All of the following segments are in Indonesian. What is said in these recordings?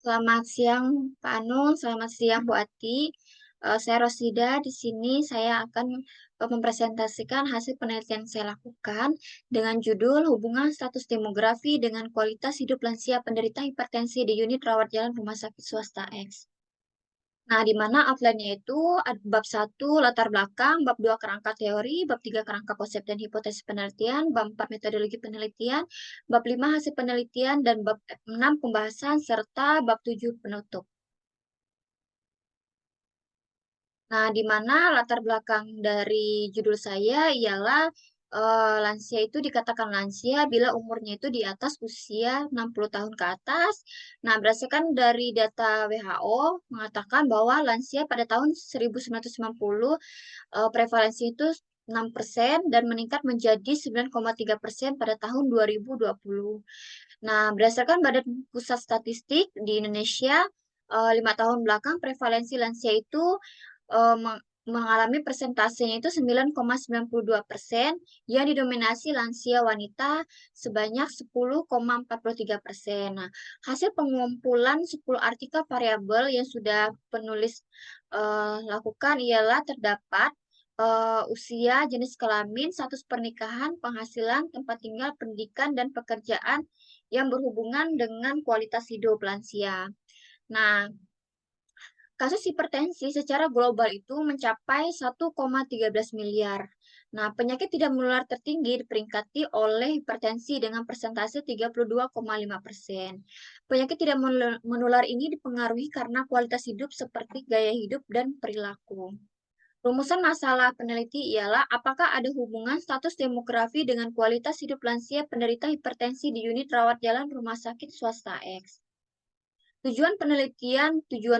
Selamat siang Pak Anung, selamat siang Bu Ati. Saya Rosida, di sini saya akan mempresentasikan hasil penelitian yang saya lakukan dengan judul Hubungan Status Demografi dengan Kualitas Hidup Lansia Penderita Hipertensi di Unit Rawat Jalan Rumah Sakit Swasta X. Nah, di mana outline-nya itu ada bab 1 latar belakang, bab 2 kerangka teori, bab 3 kerangka konsep dan hipotesis penelitian, bab 4 metodologi penelitian, bab 5 hasil penelitian, dan bab 6 pembahasan, serta bab 7 penutup. Nah, di mana latar belakang dari judul saya ialah lansia itu dikatakan lansia bila umurnya itu di atas usia 60 tahun ke atas. Nah, berdasarkan dari data WHO mengatakan bahwa lansia pada tahun 1990 prevalensi itu 6% dan meningkat menjadi 9,3% pada tahun 2020. Nah, berdasarkan Badan Pusat Statistik di Indonesia, 5 tahun belakang prevalensi lansia itu mengalami persentasenya itu 9,92% yang didominasi lansia wanita sebanyak 10,43%. Nah, hasil pengumpulan 10 artikel variabel yang sudah penulis lakukan ialah terdapat usia, jenis kelamin, status pernikahan, penghasilan, tempat tinggal, pendidikan, dan pekerjaan yang berhubungan dengan kualitas hidup lansia. Nah, kasus hipertensi secara global itu mencapai 1,13 miliar. Nah, penyakit tidak menular tertinggi diperingkati oleh hipertensi dengan persentase 32,5%. Penyakit tidak menular ini dipengaruhi karena kualitas hidup seperti gaya hidup dan perilaku. Rumusan masalah peneliti ialah apakah ada hubungan status demografi dengan kualitas hidup lansia penderita hipertensi di unit rawat jalan rumah sakit swasta X. Tujuan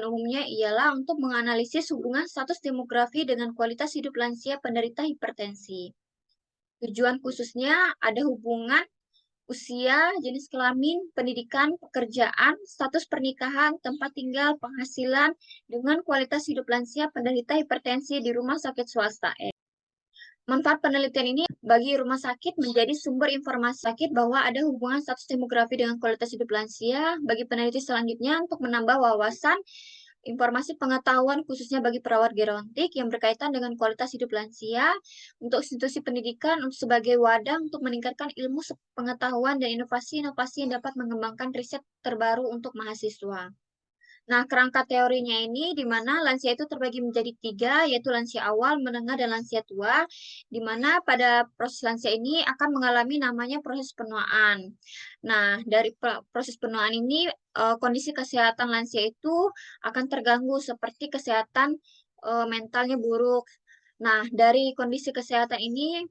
umumnya ialah untuk menganalisis hubungan status demografi dengan kualitas hidup lansia penderita hipertensi. Tujuan khususnya ada hubungan usia, jenis kelamin, pendidikan, pekerjaan, status pernikahan, tempat tinggal, penghasilan, dengan kualitas hidup lansia penderita hipertensi di rumah sakit swasta. Manfaat penelitian ini bagi rumah sakit menjadi sumber informasi sakit bahwa ada hubungan status demografi dengan kualitas hidup lansia. Bagi peneliti selanjutnya untuk menambah wawasan informasi pengetahuan khususnya bagi perawat gerontik yang berkaitan dengan kualitas hidup lansia, untuk institusi pendidikan untuk sebagai wadah untuk meningkatkan ilmu pengetahuan dan inovasi-inovasi yang dapat mengembangkan riset terbaru untuk mahasiswa. Nah, kerangka teorinya ini di mana lansia itu terbagi menjadi 3, yaitu lansia awal, menengah, dan lansia tua, di mana pada proses lansia ini akan mengalami namanya proses penuaan. Nah, dari proses penuaan ini, kondisi kesehatan lansia itu akan terganggu seperti kesehatan mentalnya buruk. Nah, dari kondisi kesehatan ini,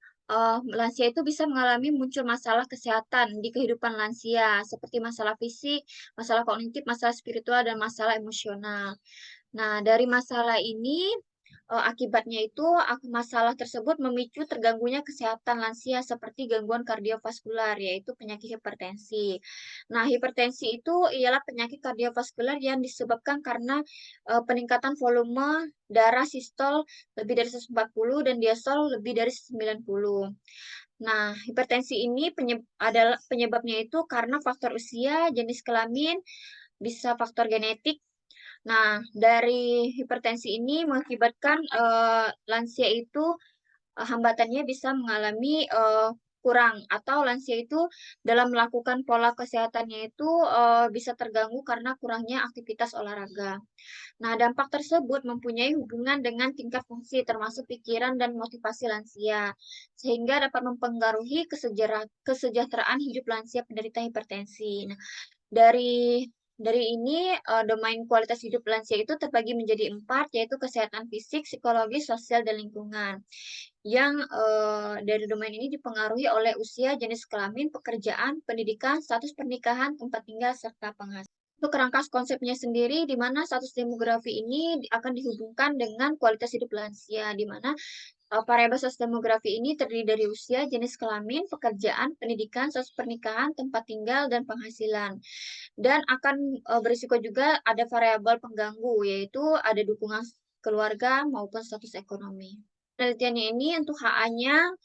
lansia itu bisa mengalami muncul masalah kesehatan di kehidupan lansia, seperti masalah fisik, masalah kognitif, masalah spiritual, dan masalah emosional. Nah, dari masalah ini, akibatnya itu masalah tersebut memicu terganggunya kesehatan lansia seperti gangguan kardiovaskular, yaitu penyakit hipertensi. Nah, hipertensi itu ialah penyakit kardiovaskular yang disebabkan karena peningkatan volume darah sistol lebih dari 140 dan diastol lebih dari 90. Nah, hipertensi ini adalah penyebabnya itu karena faktor usia, jenis kelamin, bisa faktor genetik. Nah, dari hipertensi ini mengakibatkan lansia itu hambatannya bisa mengalami kurang atau lansia itu dalam melakukan pola kesehatannya itu bisa terganggu karena kurangnya aktivitas olahraga. Nah, dampak tersebut mempunyai hubungan dengan tingkat fungsi termasuk pikiran dan motivasi lansia, sehingga dapat mempengaruhi kesejahteraan hidup lansia penderita hipertensi. Nah, dari ini domain kualitas hidup lansia itu terbagi menjadi 4, yaitu kesehatan fisik, psikologis, sosial, dan lingkungan. Yang dari domain ini dipengaruhi oleh usia, jenis kelamin, pekerjaan, pendidikan, status pernikahan, tempat tinggal, serta penghasilan. Untuk kerangka konsepnya sendiri, di mana status demografi ini akan dihubungkan dengan kualitas hidup lansia, di mana variabel status demografi ini terdiri dari usia, jenis kelamin, pekerjaan, pendidikan, status pernikahan, tempat tinggal, dan penghasilan. Dan akan berisiko juga ada variabel pengganggu, yaitu ada dukungan keluarga maupun status ekonomi. Penelitiannya ini untuk HA-nya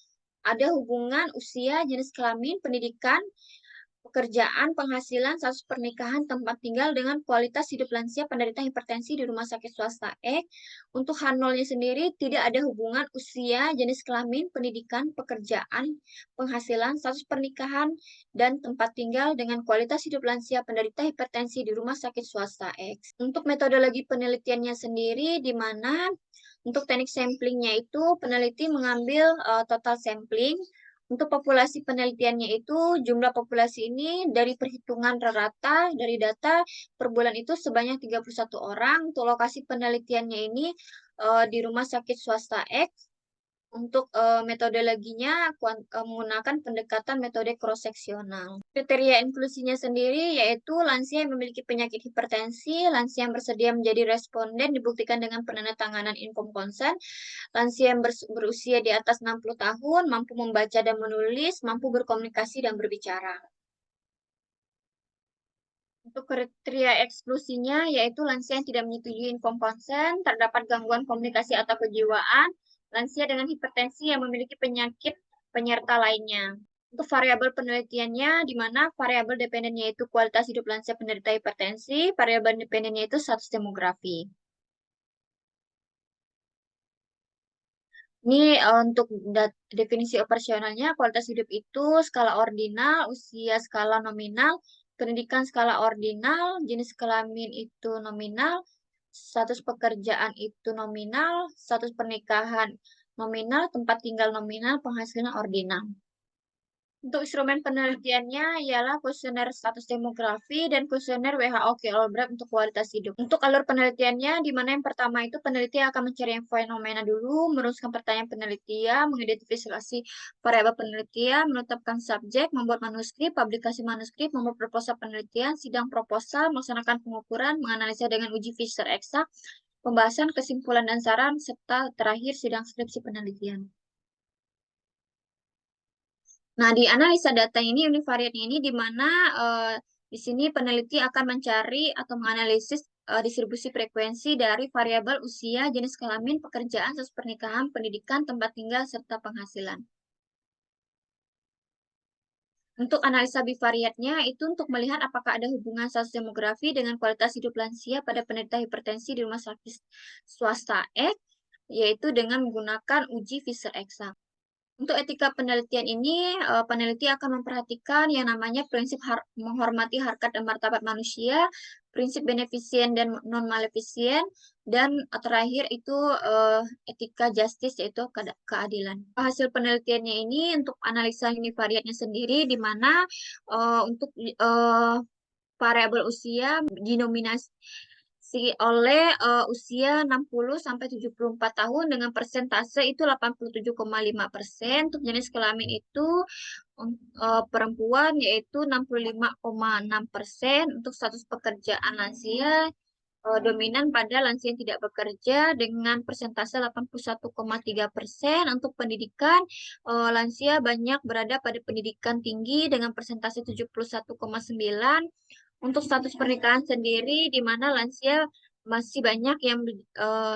ada hubungan usia, jenis kelamin, pendidikan, Pekerjaan, penghasilan, status pernikahan, tempat tinggal dengan kualitas hidup lansia penderita hipertensi di rumah sakit swasta X. Untuk H0-nya sendiri tidak ada hubungan usia, jenis kelamin, pendidikan, pekerjaan, penghasilan, status pernikahan, dan tempat tinggal dengan kualitas hidup lansia penderita hipertensi di rumah sakit swasta X. Untuk metodologi penelitiannya sendiri, di mana untuk teknik samplingnya itu peneliti mengambil total sampling. Untuk populasi penelitiannya itu, jumlah populasi ini dari perhitungan rata dari data per bulan itu sebanyak 31 orang. Untuk lokasi penelitiannya ini di rumah sakit swasta X. Untuk metodologinya menggunakan pendekatan metode cross-seksional. Kriteria inklusinya sendiri yaitu lansia yang memiliki penyakit hipertensi, lansia yang bersedia menjadi responden dibuktikan dengan penandatanganan inform consent, lansia yang berusia di atas 60 tahun, mampu membaca dan menulis, mampu berkomunikasi dan berbicara. Untuk kriteria eksklusinya yaitu lansia yang tidak menyetujui inform consent, terdapat gangguan komunikasi atau kejiwaan, lansia dengan hipertensi yang memiliki penyakit penyerta lainnya. Untuk variabel penelitiannya, di mana variabel dependennya itu kualitas hidup lansia penderita hipertensi, variabel independennya itu status demografi. Ini untuk definisi operasionalnya, kualitas hidup itu skala ordinal, usia skala nominal, pendidikan skala ordinal, jenis kelamin itu nominal, status pekerjaan itu nominal, status pernikahan nominal, tempat tinggal nominal, penghasilan ordinal. Untuk instrumen penelitiannya ialah kuesioner status demografi dan kuesioner WHO All-Bright untuk kualitas hidup. Untuk alur penelitiannya, di mana yang pertama itu peneliti akan mencari fenomena dulu, merumuskan pertanyaan penelitian, mengidentifikasi variabel penelitian, menetapkan subjek, membuat manuskrip, publikasi manuskrip, membuat proposal penelitian, sidang proposal, melaksanakan pengukuran, menganalisa dengan uji Fisher eksak, pembahasan, kesimpulan dan saran, serta terakhir sidang skripsi penelitian. Nah, di analisa data ini, univariat ini di mana di sini peneliti akan mencari atau menganalisis distribusi frekuensi dari variabel usia, jenis kelamin, pekerjaan, status pernikahan, pendidikan, tempat tinggal, serta penghasilan. Untuk analisa bivariatnya itu untuk melihat apakah ada hubungan status demografi dengan kualitas hidup lansia pada penderita hipertensi di rumah sakit swasta X, yaitu dengan menggunakan uji Fisher eksak. Untuk etika penelitian ini, peneliti akan memperhatikan yang namanya prinsip menghormati harkat dan martabat manusia, prinsip beneficien dan non-maleficien, dan terakhir itu etika justice, yaitu keadilan. Hasil penelitiannya ini untuk analisa univariatnya sendiri, di mana untuk variabel usia dinominasi oleh usia 60 sampai 74 tahun dengan persentase itu 87,5%. Untuk jenis kelamin itu perempuan yaitu 65,6%. Untuk status pekerjaan lansia dominan pada lansia yang tidak bekerja dengan persentase 81,3%. Untuk pendidikan, lansia banyak berada pada pendidikan tinggi dengan persentase 71,9%. Untuk status pernikahan sendiri, di mana lansia masih banyak yang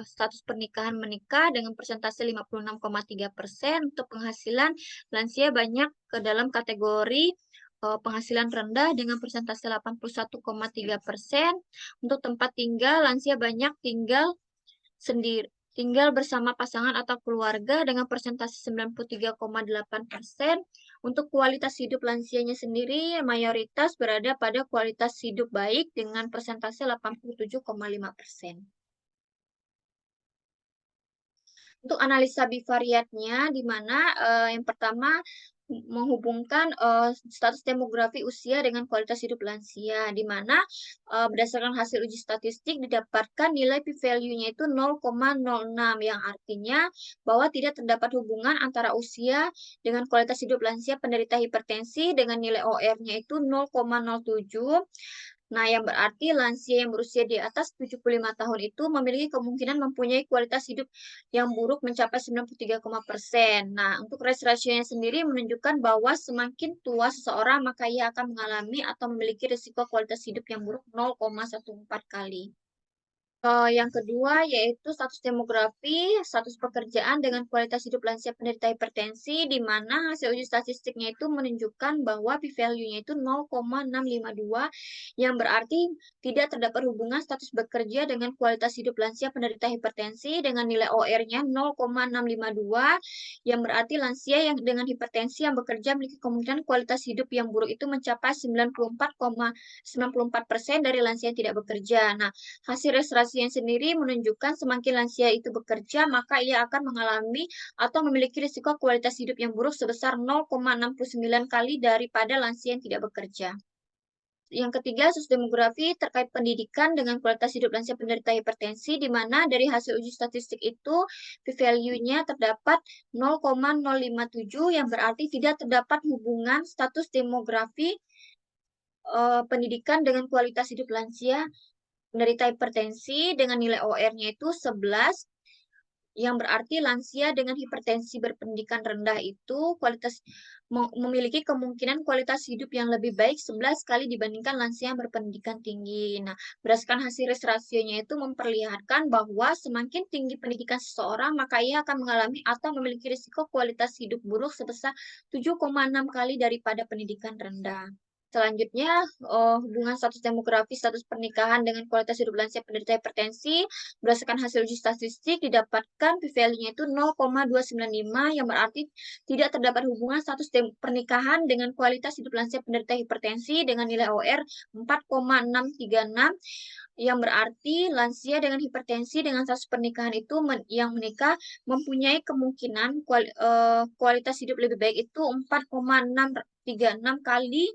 status pernikahan menikah dengan persentase 56,3%. Untuk penghasilan, lansia banyak ke dalam kategori penghasilan rendah dengan persentase 81,3%. Untuk tempat tinggal, lansia banyak tinggal bersama pasangan atau keluarga dengan persentase 93,8%. Untuk kualitas hidup lansianya sendiri, mayoritas berada pada kualitas hidup baik dengan persentase 87,5%. Untuk analisa bivariatnya, di mana yang pertama menghubungkan status demografi usia dengan kualitas hidup lansia, di mana berdasarkan hasil uji statistik didapatkan nilai p-value-nya itu 0,06, yang artinya bahwa tidak terdapat hubungan antara usia dengan kualitas hidup lansia penderita hipertensi dengan nilai OR-nya itu 0,07. Nah, yang berarti lansia yang berusia di atas 75 tahun itu memiliki kemungkinan mempunyai kualitas hidup yang buruk mencapai 93,%. Nah, untuk race ratio-nya sendiri menunjukkan bahwa semakin tua seseorang, maka ia akan mengalami atau memiliki risiko kualitas hidup yang buruk 0,14 kali. Yang kedua yaitu status demografi, status pekerjaan dengan kualitas hidup lansia penderita hipertensi, di mana hasil uji statistiknya itu menunjukkan bahwa p-value-nya itu 0,652, yang berarti tidak terdapat hubungan status bekerja dengan kualitas hidup lansia penderita hipertensi dengan nilai OR-nya 0,652, yang berarti lansia yang dengan hipertensi yang bekerja memiliki kemungkinan kualitas hidup yang buruk itu mencapai 94,94% dari lansia yang tidak bekerja. Nah, hasil restorasi yang sendiri menunjukkan semakin lansia itu bekerja, maka ia akan mengalami atau memiliki risiko kualitas hidup yang buruk sebesar 0,69 kali daripada lansia yang tidak bekerja. Yang ketiga, sus demografi terkait pendidikan dengan kualitas hidup lansia penderita hipertensi, di mana dari hasil uji statistik itu p-value-nya terdapat 0,057, yang berarti tidak terdapat hubungan status demografi pendidikan dengan kualitas hidup lansia penderita hipertensi dengan nilai OR-nya itu 11, yang berarti lansia dengan hipertensi berpendidikan rendah itu memiliki kemungkinan kualitas hidup yang lebih baik 11 kali dibandingkan lansia yang berpendidikan tinggi. Nah, berdasarkan hasil risk ratio-nya itu memperlihatkan bahwa semakin tinggi pendidikan seseorang, maka ia akan mengalami atau memiliki risiko kualitas hidup buruk sebesar 7,6 kali daripada pendidikan rendah. Selanjutnya, hubungan status demografi, status pernikahan dengan kualitas hidup lansia penderita hipertensi berdasarkan hasil uji statistik didapatkan p-value-nya itu 0,295, yang berarti tidak terdapat hubungan status pernikahan dengan kualitas hidup lansia penderita hipertensi dengan nilai OR 4,636, yang berarti lansia dengan hipertensi dengan status pernikahan itu yang menikah mempunyai kemungkinan kualitas hidup lebih baik itu 4,636 kali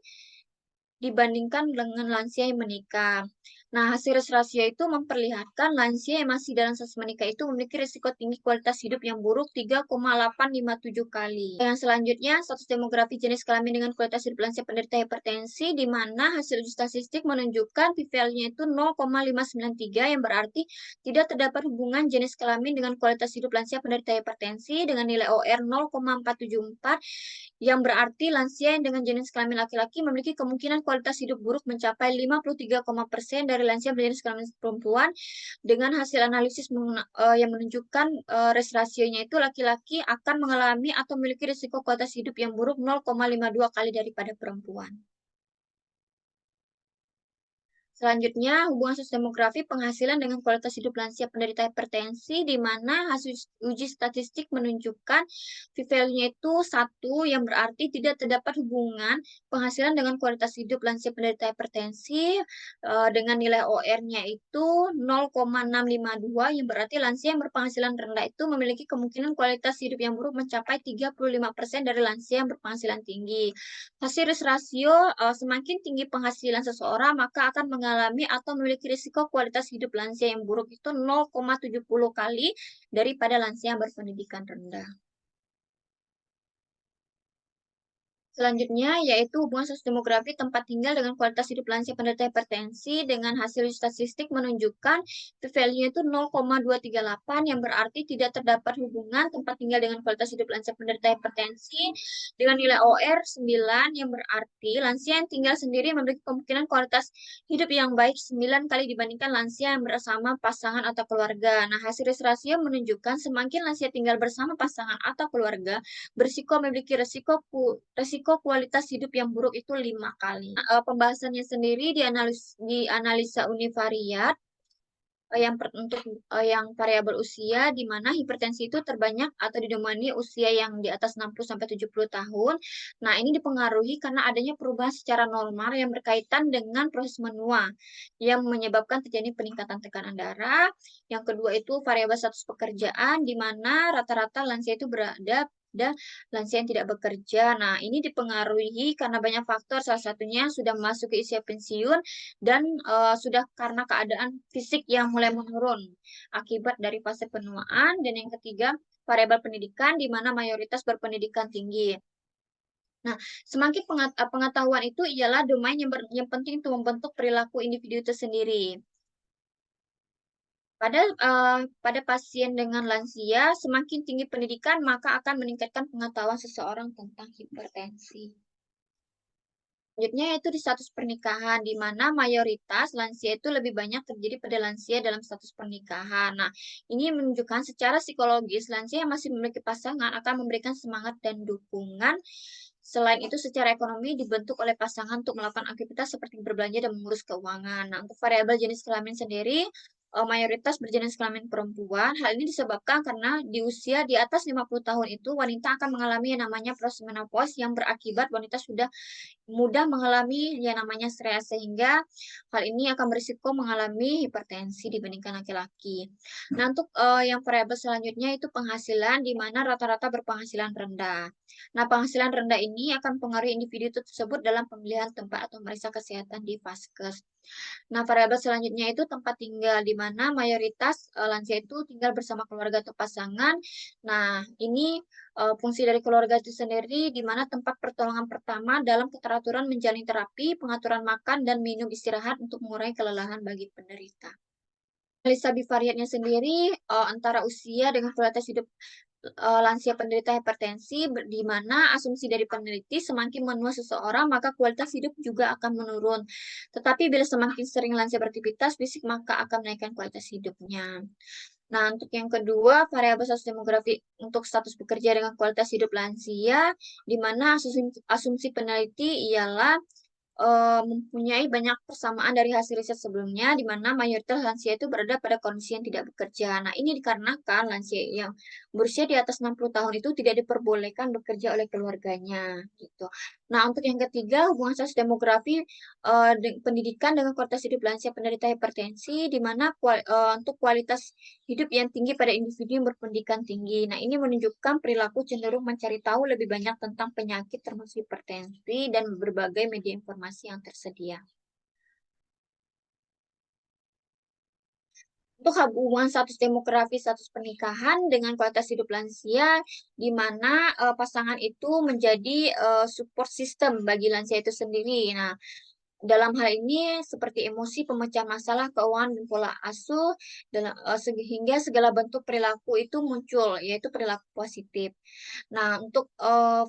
dibandingkan dengan lansia yang menikah. Nah, hasil rasio itu memperlihatkan lansia yang masih dalam status menikah itu memiliki risiko tinggi kualitas hidup yang buruk 3,857 kali. Yang selanjutnya, status demografi jenis kelamin dengan kualitas hidup lansia penderita hipertensi, di mana hasil uji statistik menunjukkan p-value-nya itu 0,593, yang berarti tidak terdapat hubungan jenis kelamin dengan kualitas hidup lansia penderita hipertensi dengan nilai OR 0,474, yang berarti lansia yang dengan jenis kelamin laki-laki memiliki kemungkinan kualitas hidup buruk mencapai 53% dari lansia berjenis kelamin perempuan. Dengan hasil analisis yang menunjukkan risk ratio-nya itu laki-laki akan mengalami atau memiliki risiko kualitas hidup yang buruk 0,52 kali daripada perempuan. Selanjutnya, hubungan demografi penghasilan dengan kualitas hidup lansia penderita hipertensi, di mana hasil uji statistik menunjukkan p-value-nya itu 1, yang berarti tidak terdapat hubungan penghasilan dengan kualitas hidup lansia penderita hipertensi dengan nilai OR-nya itu 0,652, yang berarti lansia yang berpenghasilan rendah itu memiliki kemungkinan kualitas hidup yang buruk mencapai 35% dari lansia yang berpenghasilan tinggi. Hasil risk rasio, semakin tinggi penghasilan seseorang, maka akan mengalami atau memiliki risiko kualitas hidup lansia yang buruk itu 0,70 kali daripada lansia yang berpendidikan rendah. Selanjutnya, yaitu hubungan demografi tempat tinggal dengan kualitas hidup lansia penderita hipertensi, dengan hasil statistik menunjukkan p-value itu 0,238, yang berarti tidak terdapat hubungan tempat tinggal dengan kualitas hidup lansia penderita hipertensi dengan nilai OR 9, yang berarti lansia yang tinggal sendiri memiliki kemungkinan kualitas hidup yang baik 9 kali dibandingkan lansia yang bersama pasangan atau keluarga. Nah, hasil rasio menunjukkan semakin lansia tinggal bersama pasangan atau keluarga, berisiko memiliki resiko kualitas hidup yang buruk itu 5 kali. Pembahasannya sendiri di analisa univariat untuk yang variabel usia, di mana hipertensi itu terbanyak atau didomani usia yang di atas 60-70 tahun. Nah, ini dipengaruhi karena adanya perubahan secara normal yang berkaitan dengan proses menua yang menyebabkan terjadi peningkatan tekanan darah. Yang kedua itu variabel status pekerjaan, di mana rata-rata lansia itu berada dan lansia yang tidak bekerja. Nah, ini dipengaruhi karena banyak faktor, salah satunya sudah masuk ke usia pensiun dan sudah karena keadaan fisik yang mulai menurun akibat dari fase penuaan. Dan yang ketiga, variabel pendidikan di mana mayoritas berpendidikan tinggi. Nah, semakin pengetahuan itu ialah domain yang penting untuk membentuk perilaku individu itu sendiri. Pada pasien dengan lansia, semakin tinggi pendidikan, maka akan meningkatkan pengetahuan seseorang tentang hipertensi. Selanjutnya yaitu di status pernikahan, di mana mayoritas lansia itu lebih banyak terjadi pada lansia dalam status pernikahan. Nah, ini menunjukkan secara psikologis lansia yang masih memiliki pasangan akan memberikan semangat dan dukungan. Selain itu, secara ekonomi dibentuk oleh pasangan untuk melakukan aktivitas seperti berbelanja dan mengurus keuangan. Nah, untuk variabel jenis kelamin sendiri, mayoritas berjenis kelamin perempuan. Hal ini disebabkan karena di usia di atas 50 tahun itu wanita akan mengalami yang namanya proses menopause yang berakibat wanita sudah mudah mengalami yang namanya stres sehingga hal ini akan berisiko mengalami hipertensi dibandingkan laki-laki. Nah, untuk yang variabel selanjutnya itu penghasilan di mana rata-rata berpenghasilan rendah. Nah, penghasilan rendah ini akan mempengaruhi individu tersebut dalam pemilihan tempat atau meriksa kesehatan di Vaskes. Nah, variabel selanjutnya itu tempat tinggal, di mana mayoritas lansia itu tinggal bersama keluarga atau pasangan. Nah, ini fungsi dari keluarga itu sendiri, di mana tempat pertolongan pertama dalam keteraturan menjalani terapi, pengaturan makan, dan minum istirahat untuk mengurangi kelelahan bagi penderita. Analisa bivariatnya sendiri antara usia dengan kualitas hidup lansia penderita hipertensi, di mana asumsi dari peneliti semakin menua seseorang, maka kualitas hidup juga akan menurun. Tetapi bila semakin sering lansia beraktivitas fisik, maka akan menaikkan kualitas hidupnya. Nah, untuk yang kedua, variabel status demografi untuk status bekerja dengan kualitas hidup lansia, di mana asumsi peneliti ialah mempunyai banyak persamaan dari hasil riset sebelumnya, di mana mayoritas lansia itu berada pada kondisi yang tidak bekerja. Nah, ini dikarenakan lansia yang berusia di atas 60 tahun itu tidak diperbolehkan bekerja oleh keluarganya, gitu. Nah, untuk yang ketiga, hubungan status demografi pendidikan dengan kualitas hidup lansia penderita hipertensi, di mana untuk kualitas hidup yang tinggi pada individu yang berpendidikan tinggi. Nah, ini menunjukkan perilaku cenderung mencari tahu lebih banyak tentang penyakit termasuk hipertensi dan berbagai media informasi yang tersedia. Untuk hubungan status demografi, status pernikahan dengan kualitas hidup lansia, di mana pasangan itu menjadi support system bagi lansia itu sendiri. Nah, dalam hal ini seperti emosi, pemecahan masalah, keuangan, dan pola asuh, sehingga segala bentuk perilaku itu muncul, yaitu perilaku positif. Nah, untuk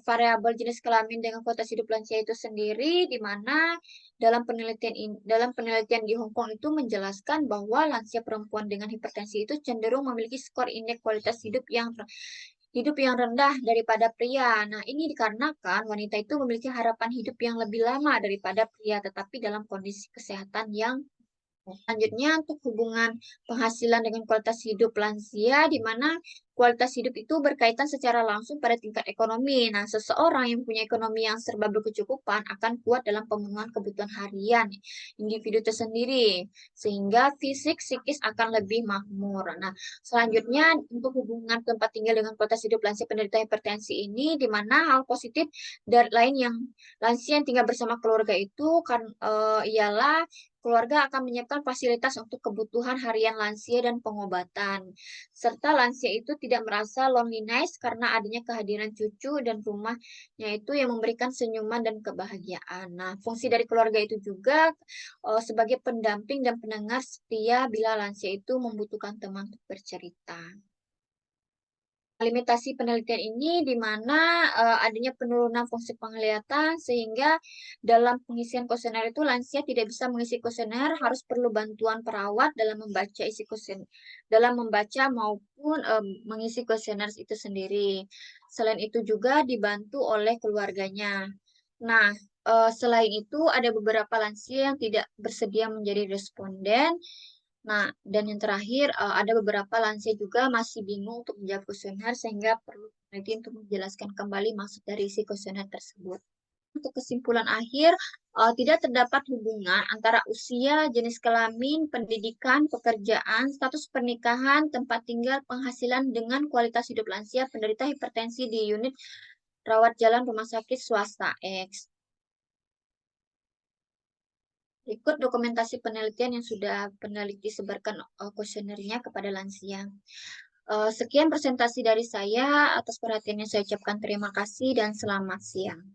variabel jenis kelamin dengan kualitas hidup lansia itu sendiri, di mana dalam penelitian di Hong Kong itu menjelaskan bahwa lansia perempuan dengan hipertensi itu cenderung memiliki skor indeks kualitas hidup yang rendah daripada pria. Nah, ini dikarenakan wanita itu memiliki harapan hidup yang lebih lama daripada pria, tetapi dalam kondisi kesehatan yang selanjutnya untuk hubungan penghasilan dengan kualitas hidup lansia, di mana kualitas hidup itu berkaitan secara langsung pada tingkat ekonomi. Nah, seseorang yang punya ekonomi yang serba berkecukupan akan kuat dalam pemenuhan kebutuhan harian individu tersendiri, sehingga fisik psikis akan lebih makmur. Nah, selanjutnya untuk hubungan tempat tinggal dengan kualitas hidup lansia penderita hipertensi ini, di mana hal positif dari lain yang lansia yang tinggal bersama keluarga itu kan ialah keluarga akan menyiapkan fasilitas untuk kebutuhan harian lansia dan pengobatan. Serta lansia itu tidak merasa loneliness karena adanya kehadiran cucu dan rumahnya itu yang memberikan senyuman dan kebahagiaan. Nah, fungsi dari keluarga itu juga sebagai pendamping dan pendengar setia bila lansia itu membutuhkan teman untuk bercerita. Limitasi penelitian ini di mana adanya penurunan fungsi penglihatan sehingga dalam pengisian kuesioner itu lansia tidak bisa mengisi kuesioner, harus perlu bantuan perawat dalam membaca isi kuesioner, dalam membaca maupun mengisi kuesioner itu sendiri. Selain itu juga dibantu oleh keluarganya. Nah, selain itu ada beberapa lansia yang tidak bersedia menjadi responden. Nah, dan yang terakhir, ada beberapa lansia juga masih bingung untuk menjawab kuesioner sehingga perlu peneliti untuk menjelaskan kembali maksud dari isi kuesioner tersebut. Untuk kesimpulan akhir, tidak terdapat hubungan antara usia, jenis kelamin, pendidikan, pekerjaan, status pernikahan, tempat tinggal, penghasilan dengan kualitas hidup lansia penderita hipertensi di unit rawat jalan rumah sakit swasta X. Ikut dokumentasi penelitian yang sudah peneliti sebarkan kuesionernya kepada lansia. Sekian presentasi dari saya. Atas perhatiannya saya ucapkan terima kasih dan selamat siang.